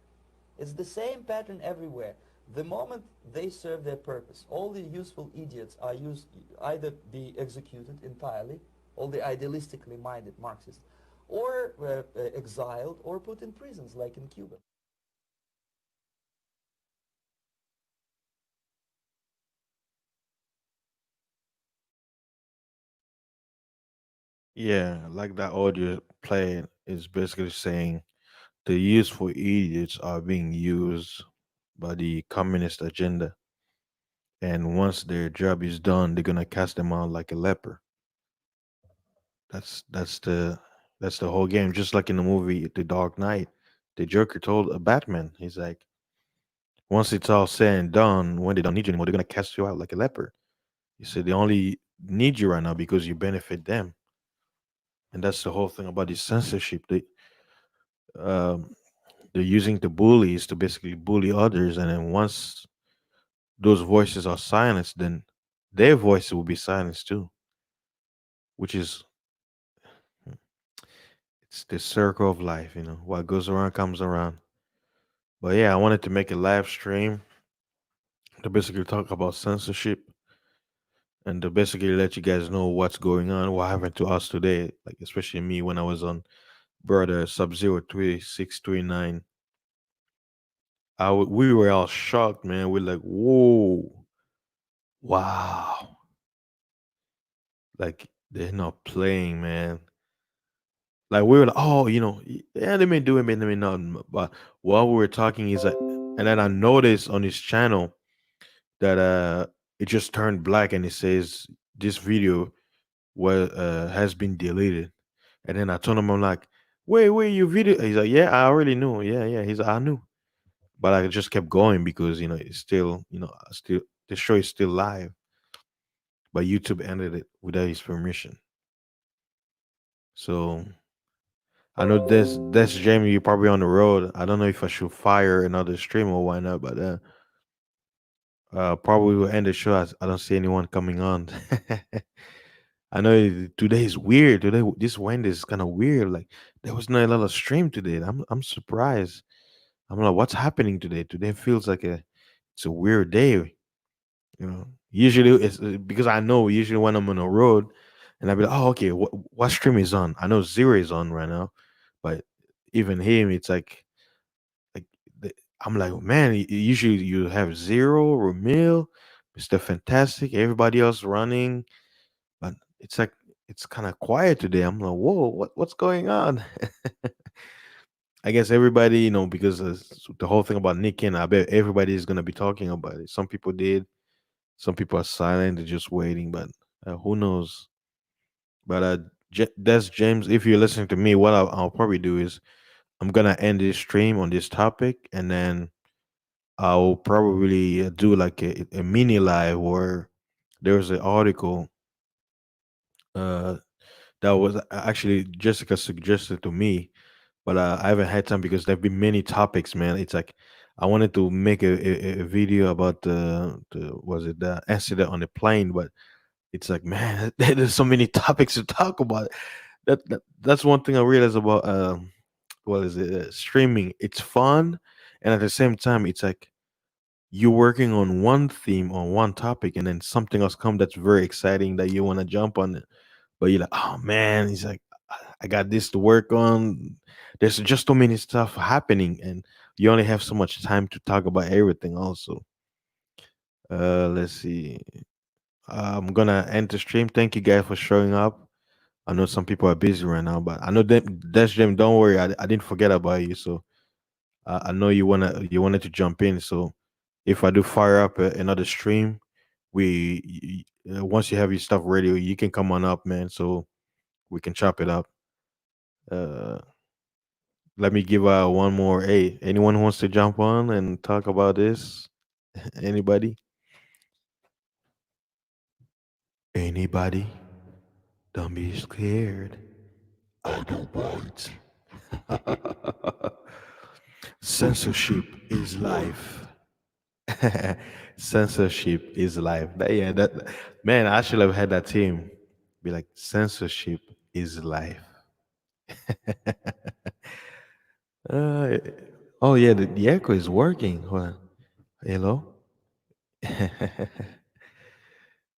It's the same pattern everywhere. The moment they serve their purpose, all the useful idiots are either be executed entirely, all the idealistically minded Marxists, or exiled or put in prisons like in Cuba. Yeah, like that audio playing is basically saying the useful idiots are being used by the communist agenda, and once their job is done, they're gonna cast them out like a leper. That's the whole game. Just like in the movie The Dark Knight, the Joker told a Batman, he's like, once it's all said and done, when they don't need you anymore, they're gonna cast you out like a leper. He said they only need you right now because you benefit them, and that's the whole thing about this censorship. Um, they're using the bullies to basically bully others, and then once those voices are silenced, then their voice will be silenced too, which is it's the circle of life, you know. What goes around comes around. But yeah, I wanted to make a live stream to basically talk about censorship and to basically let you guys know what's going on, what happened to us today, like especially me when I was on brother Sub Zero 3639. We were all shocked, man. We're like, whoa, wow, like they're not playing, man. Like we were like, oh, yeah, they may do it, they may not. But while we were talking, is like, and then I noticed on his channel that it just turned black and it says this video was has been deleted. And then I told him, I'm like, wait, your video? He's like, yeah, I already knew. Yeah, yeah. He's like, I knew, but I just kept going because it's still, still the show is still live, but YouTube ended it without his permission. So I know that's Jamie. You're probably on the road. I don't know if I should fire another stream or why not, but probably will end the show as I don't see anyone coming on. I know today is weird. This Wednesday is kind of weird. Like there was not a lot of stream today. I'm surprised. I'm like, what's happening today? Today feels like it's a weird day. Usually it's because I know usually when I'm on the road, and I'll be like, oh, okay, what stream is on? I know Zero is on right now, but even him, it's like I'm like, man, usually you have Zero, Ramil, Mr. Fantastic, everybody else running, but it's like it's kind of quiet today. I'm like, whoa, what's going on? I guess everybody, because the whole thing about Nick and I bet everybody is gonna be talking about it. Some people did, some people are silent, they're just waiting, but who knows? But that's James. If you're listening to me, what I'll probably do is I'm gonna end this stream on this topic, and then I'll probably do like a mini live where there's an article uh, that was actually Jessica suggested to me, but I haven't had time because there've been many topics, man. It's like I wanted to make a video about the was it the incident on the plane, but it's like man, there's so many topics to talk about. That's one thing I realized about what is it streaming. It's fun, and at the same time, it's like you're working on one theme on one topic, and then something else come that's very exciting that you want to jump on it, but you're like, oh man, he's like, I got this to work on. There's just so many stuff happening, and you only have so much time to talk about everything. Also, let's see. I'm gonna end the stream. Thank you guys for showing up. I know some people are busy right now, but I know that that's Jim. Don't worry, I didn't forget about you. So I know you wanted to jump in. So if I do fire up another stream, once you have your stuff ready, you can come on up, man. So we can chop it up. Uh, Let me give out one more. Hey, anyone who wants to jump on and talk about this? Anybody? Anybody? Don't be scared. I don't want. Censorship is life. Censorship is life. Yeah, that man, I should have had that team be like censorship is life. uh, oh yeah, the echo is working. Hold on. Hello.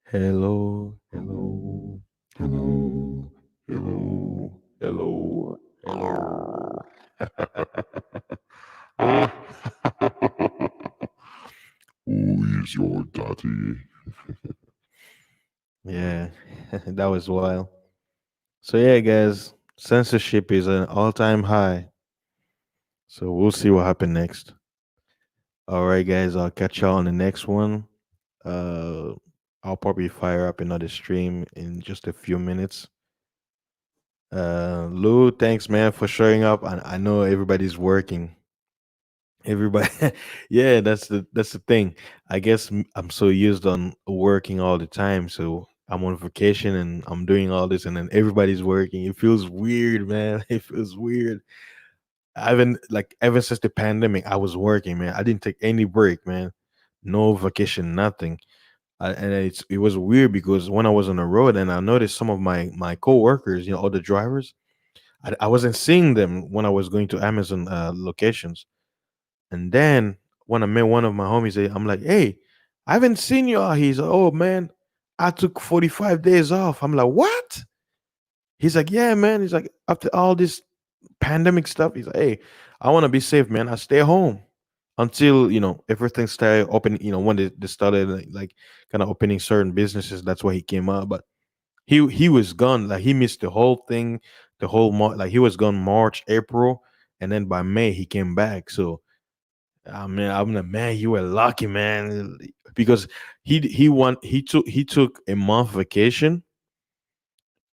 Hello, hello, hello, hello, hello, hello. Who is your daddy? Yeah, that was wild. So yeah, guys, censorship is an all-time high. So we'll see what happens next. All right, guys, I'll catch y'all on the next one. Uh, I'll probably fire up another stream in just a few minutes. Lou, thanks, man, for showing up. I know everybody's working. Everybody, yeah, that's the thing. I guess I'm so used on working all the time, so I'm on vacation and I'm doing all this, and then everybody's working. It feels weird, man. It feels weird. I haven't like ever since the pandemic. I was working, man. I didn't take any break, man. No vacation, nothing. And it was weird because when I was on the road and I noticed some of my coworkers, other drivers, I wasn't seeing them when I was going to Amazon locations. And then when I met one of my homies, I'm like, "Hey, I haven't seen you out." He's like, "Oh man, I took 45 days off." I'm like, "What?" He's like, "Yeah, man." He's like, "After all this pandemic stuff," he's like, "Hey, I want to be safe, man. I stay home until everything started opening. When they started like kind of opening certain businesses. That's why he came out. But he was gone. Like he missed the whole thing, the whole like he was gone March, April, and then by May he came back. So I mean, I'm like, man, you were lucky, man, because he took a month vacation.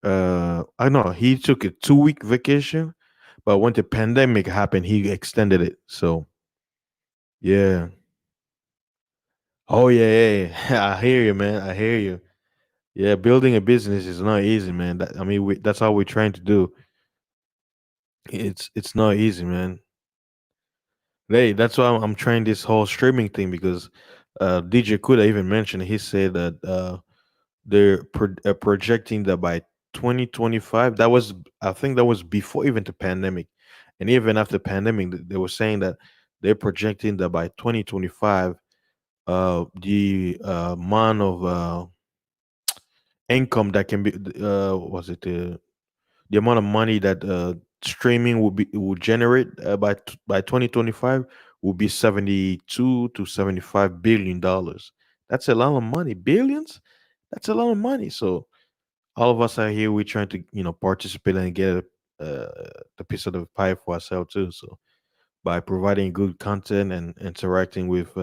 I know he took a 2 week vacation, but when the pandemic happened, he extended it. So yeah. Oh yeah, yeah, yeah. I hear you, man. I hear you. Yeah, building a business is not easy, man. I mean, that's all we're trying to do. It's not easy, man. Hey, that's why I'm trying this whole streaming thing because DJ Kuda even mentioned he said that they're projecting that by 2025. That was I think that was before even the pandemic, and even after pandemic, they were saying that they're projecting that by 2025, the amount of income that can be was it the amount of money that streaming will generate by 2025 will be 72 to 75 billion dollars. That's a lot of money. Billions. That's a lot of money. So all of us are here. We're trying to participate and get the piece of the pie for ourselves too. So by providing good content and interacting with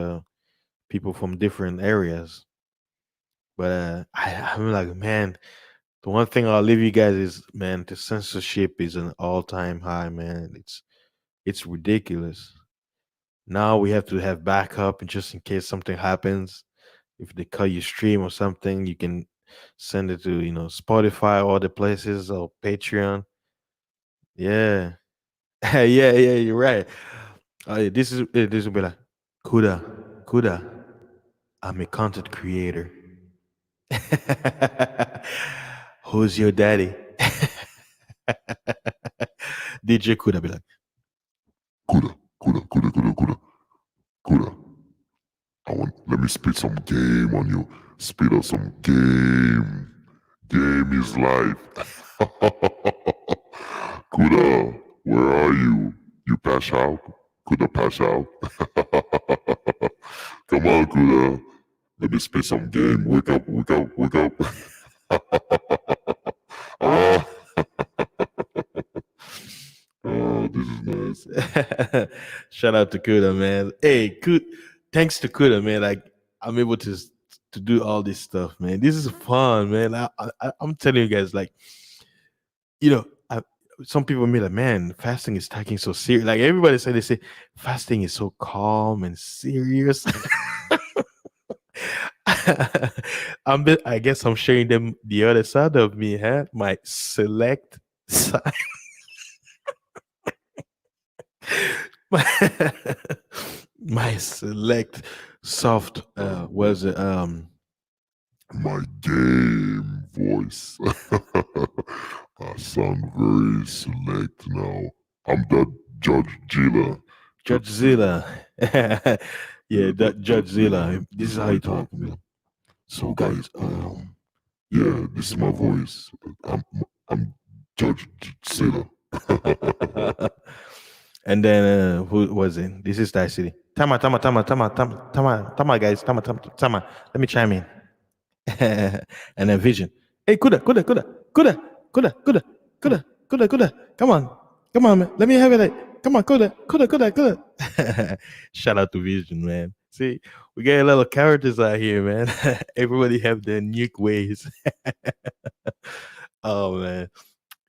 people from different areas. But I'm like, man, the one thing I'll leave you guys is, man, the censorship is an all-time high, man. It's ridiculous. Now we have to have backup, and just in case something happens, if they cut your stream or something, you can send it to Spotify, all the places, or Patreon. Yeah, yeah, yeah. You're right. Yeah, this will be like, Kuda. I'm a content creator. Who's your daddy? DJ Kuda be like, Kuda, Kuda, Kuda, Kuda, Kuda, Kuda. Let me spit some game on you. Spit out some game. Game is life. Kuda, where are you? You pass out? Kuda pass out? Come on, Kuda. Let me spit some game. Wake up, wake up, wake up. Ah, oh, this is nice. shout out to Kuda, man. Hey, thanks to Kuda, man. Like I'm able to do all this stuff, man. This is fun, man. I'm telling you guys, like you know, I, some people may like, man, fasting is taking so serious. Like everybody say, they say fasting is so calm and serious. I guess I'm showing them the other side of me, huh? My select side. my, my select soft was it My game voice. I sound very select now. I'm that Judge Gila. Judgezilla. Yeah, that Judgezilla. Judgezilla. This is how you talk, Yeah. man. So guys, yeah, this is my voice. I'm Judge Zilla. And then who was it? This is Dice City. Tama, guys. Tama. Let me chime in. And then Vision. Hey, Kuda. Come on, man. Let me have it. Come on, Kuda. Shout out to Vision, man. See, we got a lot of characters out here, man. Everybody have their unique ways. Oh man,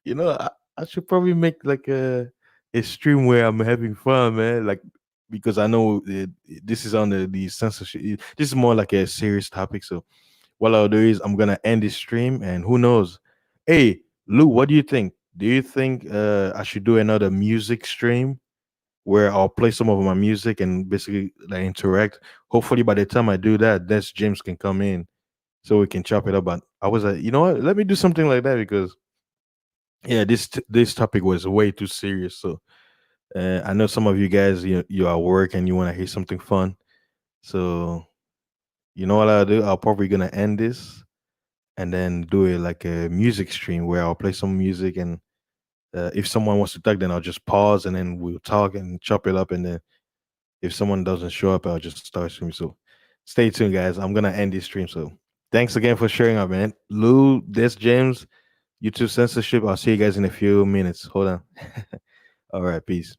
I should probably make like a stream where I'm having fun, man. Like because I know this is on the censorship. This is more like a serious topic. So what I'll do is I'm gonna end this stream, and who knows? Hey, Lou, what do you think? Do you think I should do another music stream? where I'll play some of my music and basically like interact. Hopefully, by the time I do that, that's James can come in so we can chop it up. But I was like, you know what? Let me do something like that because yeah, this topic was way too serious. So I know some of you guys you are at work and you want to hear something fun. So you know what I'll do? I'll probably gonna end this and then do it like a music stream where I'll play some music and if someone wants to talk, then I'll just pause and then we'll talk and chop it up. And then if someone doesn't show up, I'll just start streaming. So stay tuned, guys. I'm gonna end this stream. So thanks again for sharing up, man. Lou, this James, YouTube censorship. I'll see you guys in a few minutes. Hold on. All right, peace.